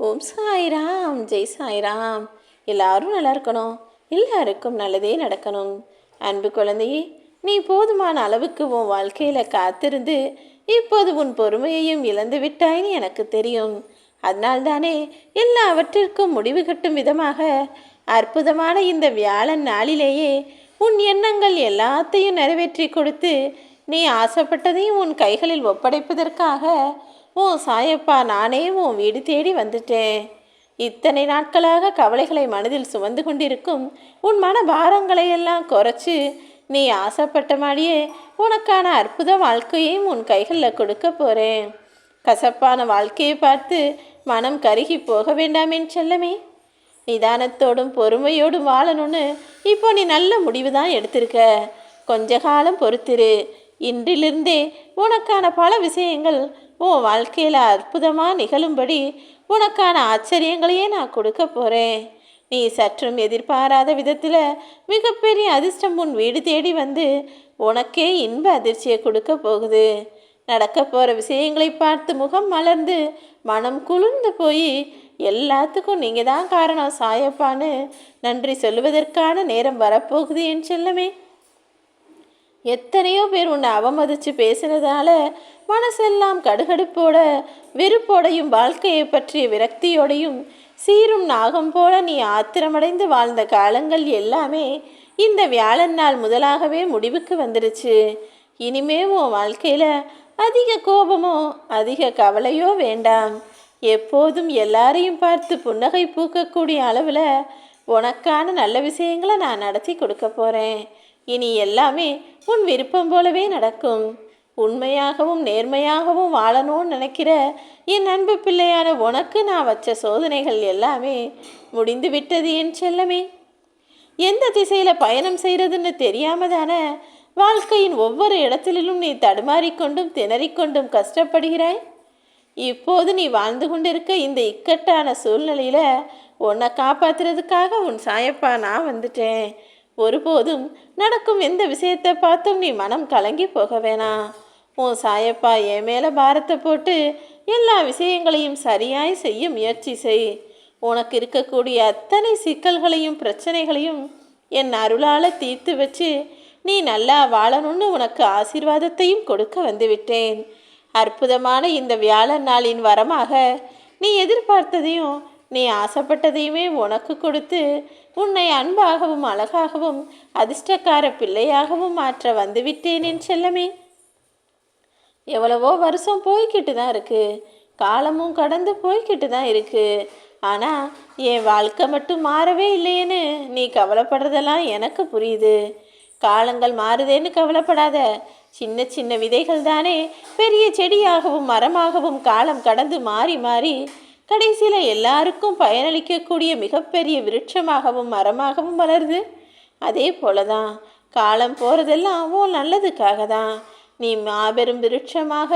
ஓம் சாய்ராம், ஜெய் சாய்ராம். எல்லாரும் நல்லா இருக்கணும், எல்லாருக்கும் நல்லதே நடக்கணும். அன்பு குழந்தையே, நீ போதுமான அளவுக்கு உன் வாழ்க்கையில் காத்திருந்து இப்போது உன் பொறுமையையும் இழந்து விட்டாய்னு எனக்கு தெரியும். அதனால்தானே எல்லாவற்றிற்கும் முடிவு கட்டும் விதமாக அற்புதமான இந்த வியாழன் நாளிலேயே உன் எண்ணங்கள் எல்லாத்தையும் நிறைவேற்றி கொடுத்து நீ ஆசைப்பட்டதையும் உன் கைகளில் ஒப்படைப்பதற்காக உன் சாயப்பா நானே உன் வீடு தேடி வந்துட்டேன். இத்தனை நாட்களாக கவலைகளை மனதில் சுமந்து கொண்டிருக்கும் உன் மன பாரங்களை எல்லாம் குறைச்சி நீ ஆசைப்பட்ட மாதிரியே உனக்கான அற்புத வாழ்க்கையையும் உன் கைகளில் கொடுக்க போகிறேன். கசப்பான வாழ்க்கையை பார்த்து மனம் கருகி போக வேண்டாம் என் செல்லமே. நிதானத்தோடும் பொறுமையோடும் வாழணும்னு இப்போ நீ நல்ல முடிவு தான் எடுத்திருக்க. கொஞ்ச காலம் பொறுத்திரு. இன்றிலிருந்தே உனக்கான பல விஷயங்கள் உன் வாழ்க்கையில் அற்புதமாக நிகழும்படி உனக்கான ஆச்சரியங்களையே நான் கொடுக்க போகிறேன். நீ சற்றும் எதிர்பாராத விதத்தில் மிகப்பெரிய அதிர்ஷ்டம் உன் வீடு தேடி வந்து உனக்கே இன்ப அதிர்ச்சியை கொடுக்க போகுது. நடக்க போகிற விஷயங்களை பார்த்து முகம் மலர்ந்து மனம் குளிர்ந்து போய் எல்லாத்துக்கும் நீங்கள் தான் காரணம் சாயப்பான்னு நன்றி சொல்லுவதற்கான நேரம் வரப்போகுது என் செல்லமே. எத்தனையோ பேர் உன்னை அவமதித்து பேசினதால மனசெல்லாம் கடுகடுப்போட வெறுப்போடையும் வாழ்க்கையை பற்றிய விரக்தியோடையும் சீரும் நாகம் போல நீ ஆத்திரமடைந்து வாழ்ந்த காலங்கள் எல்லாமே இந்த வியாழன் நாள் முதலாகவே முடிவுக்கு வந்துடுச்சு. இனிமே உன் வாழ்க்கையில் அதிக கோபமோ அதிக கவலையோ வேண்டாம். எப்போதும் எல்லாரையும் பார்த்து புன்னகை பூக்கக்கூடிய அளவில் உனக்கான நல்ல விஷயங்களை நான் நடத்தி கொடுக்க போகிறேன். இனி எல்லாமே உன் விருப்பம் போலவே நடக்கும். உண்மையாகவும் நேர்மையாகவும் வாழணும்னு நினைக்கிற என் அன்பு பிள்ளையான உனக்கு நான் வச்ச சோதனைகள் எல்லாமே முடிந்து விட்டது என் செல்லமே. எந்த திசையில் பயணம் செய்கிறதுன்னு தெரியாம தானே வாழ்க்கையின் ஒவ்வொரு இடத்திலும் நீ தடுமாறிக்கொண்டும் திணறிக்கொண்டும் கஷ்டப்படுகிறாய். இப்போது நீ வாழ்ந்து கொண்டிருக்க இந்த இக்கட்டான சூழ்நிலையில் உன்னை காப்பாற்றுறதுக்காக உன் சாயப்பா நான் வந்துட்டேன். ஒருபோதும் நடக்கும் எந்த விஷயத்தை பார்த்தும் நீ மனம் கலங்கி போக வேணாம். உன் சாயப்பா என் மேலே பாரத்தை போட்டு எல்லா விஷயங்களையும் சரியாய் செய்ய முயற்சி செய். உனக்கு இருக்கக்கூடிய அத்தனை சிக்கல்களையும் பிரச்சனைகளையும் என் அருளால் தீர்த்து வச்சு நீ நல்லா வாழணும்னு உனக்கு ஆசீர்வாதத்தையும் கொடுக்க வந்துவிட்டேன். அற்புதமான இந்த வியாழன் நாளின் வரமாக நீ எதிர்பார்த்ததையும் நீ ஆசைப்பட்டதையுமே உனக்கு கொடுத்து உன்னை அன்பாகவும் அழகாகவும் அதிர்ஷ்டக்கார பிள்ளையாகவும் மாற்ற வந்துவிட்டேன் என் செல்லமே. எவ்வளவோ வருஷம் போய்கிட்டு தான் இருக்குது, காலமும் கடந்து போய்கிட்டு தான் இருக்குது. ஆனால் என் வாழ்க்கை மட்டும் மாறவே இல்லையேன்னு நீ கவலைப்படுறதெல்லாம் எனக்கு புரியுது. காலங்கள் மாறுதேன்னு கவலைப்படாத. சின்ன சின்ன விதைகள் தானே பெரிய செடியாகவும் மரமாகவும் காலம் கடந்து மாறி மாறி கடைசியில் எல்லாருக்கும் பயனளிக்கக்கூடிய மிகப்பெரிய விருட்சமாகவும் மரமாகவும் வளருது. அதே போல தான் காலம் போகிறதெல்லாம் ஓ நல்லதுக்காக தான். நீ மாபெரும் விருட்சமாக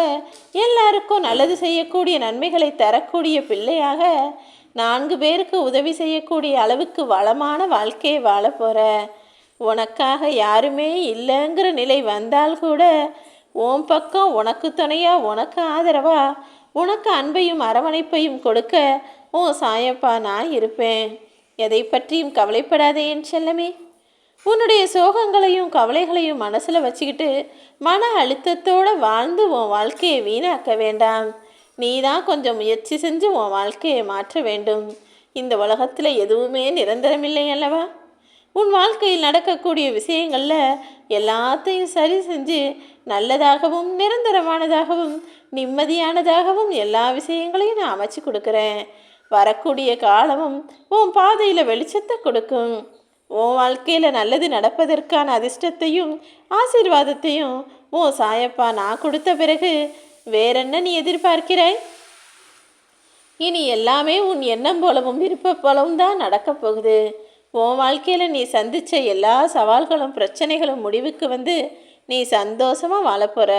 எல்லாருக்கும் நல்லது செய்யக்கூடிய நன்மைகளை தரக்கூடிய பிள்ளையாக 4 பேருக்கு உதவி செய்யக்கூடிய அளவுக்கு வளமான வாழ்க்கையை வாழ போகிற. உனக்காக யாருமே இல்லைங்கிற நிலை வந்தால் கூட உன் பக்கம் உனக்கு துணையாக உனக்கு ஆதரவாக உனக்கு அன்பையும் அரவணைப்பையும் கொடுக்க உன் சாயப்பா நான் இருப்பேன். எதை பற்றியும் கவலைப்படாதே என் செல்லமே. உன்னுடைய சோகங்களையும் கவலைகளையும் மனசில் வச்சுக்கிட்டு மன அழுத்தத்தோடு வாழ்ந்து உன் வாழ்க்கையை வீணாக்க வேண்டாம். நீ தான் கொஞ்சம் முயற்சி செஞ்சு உன் வாழ்க்கையை மாற்ற வேண்டும். இந்த உலகத்தில் எதுவுமே நிரந்தரமில்லை அல்லவா. உன் வாழ்க்கையில் நடக்கக்கூடிய விஷயங்களில் எல்லாத்தையும் சரி செஞ்சு நல்லதாகவும் நிரந்தரமானதாகவும் நிம்மதியானதாகவும் எல்லா விஷயங்களையும் நான் அமைச்சு கொடுக்குறேன். வரக்கூடிய காலமும் உன் பாதையில் வெளிச்சத்தை கொடுக்கும். உன் வாழ்க்கையில் நல்லது நடப்பதற்கான அதிர்ஷ்டத்தையும் ஆசீர்வாதத்தையும் உன் சாயப்பா நான் கொடுத்த பிறகு வேறென்ன நீ எதிர்பார்க்கிறாய்? இனி எல்லாமே உன் எண்ணம் போலவும் விருப்ப போலவும் தான் நடக்கப் போகுது. உன் வாழ்க்கையில் நீ சந்தித்த எல்லா சவால்களும் பிரச்சனைகளும் முடிவுக்கு வந்து நீ சந்தோஷமாக வாழ போகிற.